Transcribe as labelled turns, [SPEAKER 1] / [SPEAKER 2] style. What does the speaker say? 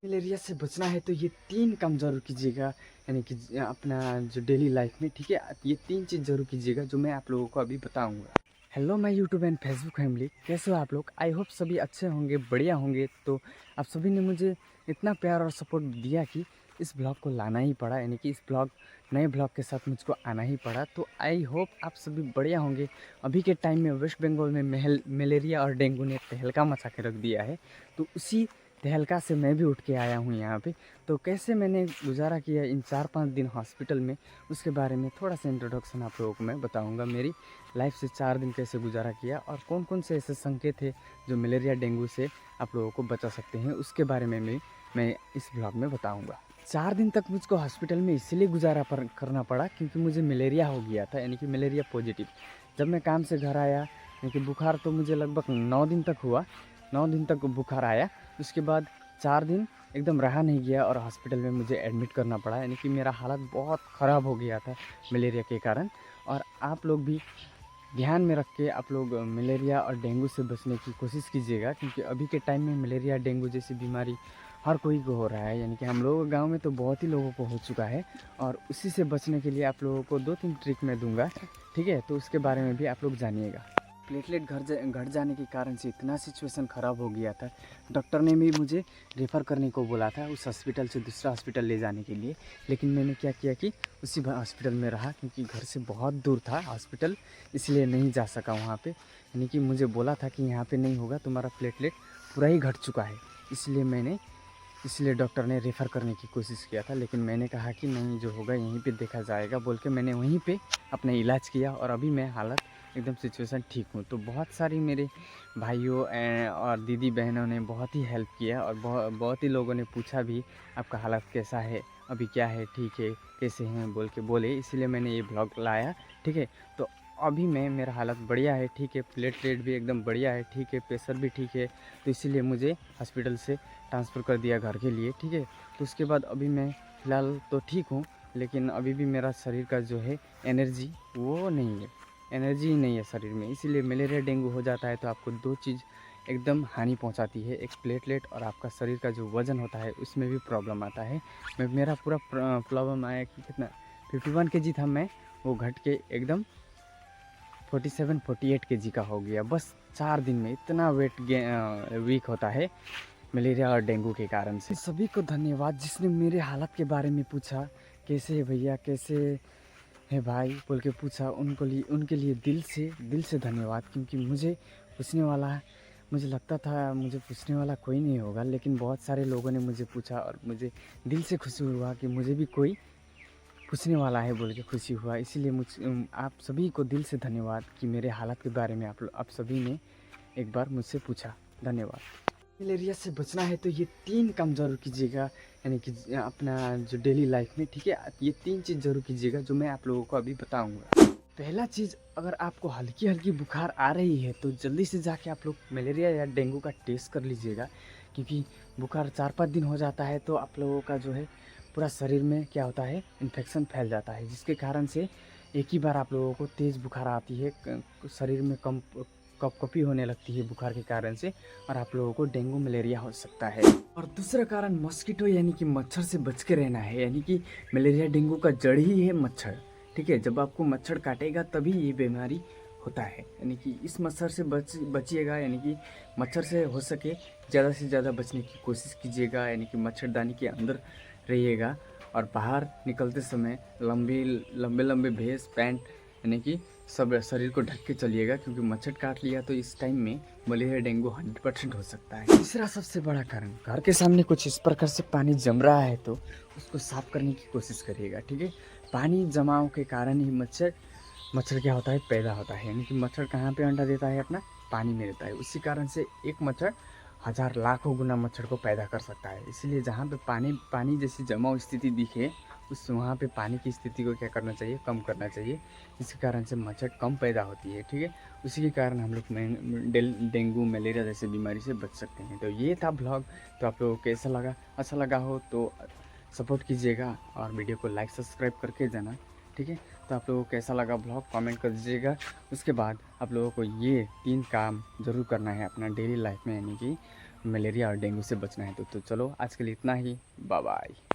[SPEAKER 1] Malaria से बचना है तो ये 3 काम ज़रूर कीजिएगा, यानी कि अपना जो डेली लाइफ में, ठीक है? ये 3 चीज़ ज़रूर कीजिएगा जो मैं आप लोगों को अभी बताऊँगा। Hello my YouTube and Facebook family, कैसे हो आप लोग? आई होप सभी अच्छे होंगे, बढ़िया होंगे। तो आप सभी ने मुझे इतना प्यार और सपोर्ट दिया कि इस ब्लॉग को लाना ही पड़ा, यानी कि इस नए ब्लॉग के साथ मुझको आना ही पड़ा। तो आई होप आप सभी बढ़िया होंगे। अभी के टाइम में वेस्ट बंगाल में मलेरिया और डेंगू ने तहलका मचा के रख दिया है। तो उसी तहलका से मैं भी उठ के आया हूँ यहाँ पे। तो कैसे मैंने गुजारा किया इन 4-5 दिन हॉस्पिटल में, उसके बारे में थोड़ा सा इंट्रोडक्शन आप लोगों को मैं बताऊँगा। मेरी लाइफ से 4 दिन कैसे गुजारा किया और कौन कौन से ऐसे संकेत थे जो मलेरिया डेंगू से आप लोगों को बचा सकते हैं, उसके बारे में मैं इस ब्लॉग में बताऊँगा। 4 दिन तक मुझको हॉस्पिटल में इसलिए गुजारा करना पड़ा क्योंकि मुझे मलेरिया हो गया था, यानी कि मलेरिया पॉजिटिव। जब मैं काम से घर आया, यानी कि बुखार तो मुझे लगभग 9 दिन तक हुआ, 9 दिन तक बुखार आया। उसके बाद 4 दिन एकदम रहा नहीं गया और हॉस्पिटल में मुझे एडमिट करना पड़ा, यानी कि मेरा हालत बहुत ख़राब हो गया था मलेरिया के कारण। और आप लोग भी ध्यान में रख के आप लोग मलेरिया और डेंगू से बचने की कोशिश कीजिएगा, क्योंकि अभी के टाइम में मलेरिया डेंगू जैसी बीमारी हर कोई को हो रहा है, यानी कि हम लोगों गांव में तो बहुत ही लोगों को हो चुका है। और उसी से बचने के लिए आप लोगों को 2-3 ट्रिक मैं दूंगा, ठीक है? तो उसके बारे में भी आप लोग जानिएगा। प्लेटलेट घट जाने के कारण से इतना सिचुएशन ख़राब हो गया था, डॉक्टर ने भी मुझे रेफ़र करने को बोला था उस हॉस्पिटल से दूसरा हॉस्पिटल ले जाने के लिए। लेकिन मैंने क्या किया कि उसी हॉस्पिटल में रहा, क्योंकि घर से बहुत दूर था हॉस्पिटल, इसलिए नहीं जा सका वहाँ पे। यानी कि मुझे बोला था कि यहाँ पे नहीं होगा, तुम्हारा प्लेटलेट पूरा ही घट चुका है। इसलिए डॉक्टर ने रेफ़र करने की कोशिश किया था, लेकिन मैंने कहा कि नहीं, जो होगा यहीं पे देखा जाएगा बोल के मैंने वहीं पे अपना इलाज किया और अभी मैं हालत एकदम सिचुएशन ठीक हूँ। तो बहुत सारी मेरे भाइयों और दीदी बहनों ने बहुत ही हेल्प किया और बहुत ही लोगों ने पूछा भी, आपका हालत कैसा है, अभी क्या है, ठीक है, कैसे हैं बोल के बोले, इसीलिए मैंने ये ब्लॉग लाया, ठीक है? तो अभी मेरा हालत बढ़िया है, ठीक है, प्लेटलेट भी एकदम बढ़िया है, ठीक है, प्रेशर भी ठीक है। तो इसीलिए मुझे हॉस्पिटल से ट्रांसफ़र कर दिया घर के लिए, ठीक है? तो उसके बाद अभी मैं फ़िलहाल तो ठीक हूँ, लेकिन अभी भी मेरा शरीर का जो है एनर्जी वो नहीं है, एनर्जी ही नहीं है शरीर में। इसीलिए मलेरिया डेंगू हो जाता है तो आपको 2 चीज़ एकदम हानि पहुंचाती है, एक प्लेटलेट और आपका शरीर का जो वज़न होता है उसमें भी प्रॉब्लम आता है। मेरा पूरा प्रॉब्लम आया कि कितना 51 केजी था मैं, वो घट के एकदम 47-48 केजी का हो गया बस 4 दिन में। इतना वीक होता है मलेरिया और डेंगू के कारण से। सभी को धन्यवाद जिसने मेरे हालत के बारे में पूछा, कैसे है भैया, कैसे है भाई बोल के पूछा। उनके लिए दिल से धन्यवाद, क्योंकि मुझे लगता था मुझे पूछने वाला कोई नहीं होगा, लेकिन बहुत सारे लोगों ने मुझे पूछा और मुझे दिल से खुशी हुआ कि मुझे भी कोई पूछने वाला है बोल के खुशी हुआ। इसीलिए आप सभी को दिल से धन्यवाद कि मेरे हालत के बारे में आप सभी ने एक बार मुझसे पूछा। धन्यवाद। मलेरिया से बचना है तो ये 3 काम ज़रूर कीजिएगा, यानी कि अपना जो डेली लाइफ में, ठीक है? ये 3 चीज़ ज़रूर कीजिएगा जो मैं आप लोगों को अभी बताऊंगा। पहला चीज़, अगर आपको हल्की हल्की बुखार आ रही है तो जल्दी से जाके आप लोग मलेरिया या डेंगू का टेस्ट कर लीजिएगा, क्योंकि बुखार 4-5 दिन हो जाता है तो आप लोगों का जो है पूरा शरीर में क्या होता है, इन्फेक्शन फैल जाता है, जिसके कारण से एक ही बार आप लोगों को तेज़ बुखार आती है, शरीर में कपकपी होने लगती है बुखार के कारण से, और आप लोगों को डेंगू मलेरिया हो सकता है। और दूसरा कारण मस्कीटो यानी कि मच्छर से बच के रहना है, यानी कि मलेरिया डेंगू का जड़ ही है मच्छर, ठीक है? जब आपको मच्छर काटेगा तभी ये बीमारी होता है, यानी कि इस मच्छर से बचिएगा, यानी कि मच्छर से हो सके ज़्यादा से ज़्यादा बचने की कोशिश कीजिएगा, यानी कि मच्छरदानी के अंदर रहिएगा और बाहर निकलते समय लंबे लंबे भेस पैंट, यानी कि सब शरीर को ढक के चलिएगा, क्योंकि मच्छर काट लिया तो इस टाइम में मलेरिया डेंगू 100% हो सकता है। तीसरा सबसे बड़ा कारण, घर के सामने कुछ इस प्रकार से पानी जम रहा है तो उसको साफ करने की कोशिश करिएगा, ठीक है? पानी जमाव के कारण ही मच्छर क्या होता है, पैदा होता है, यानी कि मच्छर कहाँ पे अंडा देता है, अपना पानी में देता है। उसी कारण से एक मच्छर हज़ार लाखों गुना मच्छर को पैदा कर सकता है। इसलिए जहाँ पे पानी जैसी जमाव स्थिति दिखे वहाँ पे पानी की स्थिति को क्या करना चाहिए, कम करना चाहिए, जिसके कारण से मच्छर कम पैदा होती है, ठीक है? उसी के कारण हम लोग डेंगू मलेरिया जैसे बीमारी से बच सकते हैं। तो ये था ब्लॉग। तो आप लोगों को कैसा लगा? अच्छा लगा हो तो सपोर्ट कीजिएगा और वीडियो को लाइक सब्सक्राइब करके जाना, ठीक है? तो आप लोगों को कैसा लगा ब्लॉग कमेंट कर दीजिएगा। उसके बाद आप लोगों को ये 3 काम ज़रूर करना है अपना डेली लाइफ में, यानी कि मलेरिया और डेंगू से बचना है। तो चलो आज के लिए इतना ही, बाय बाय।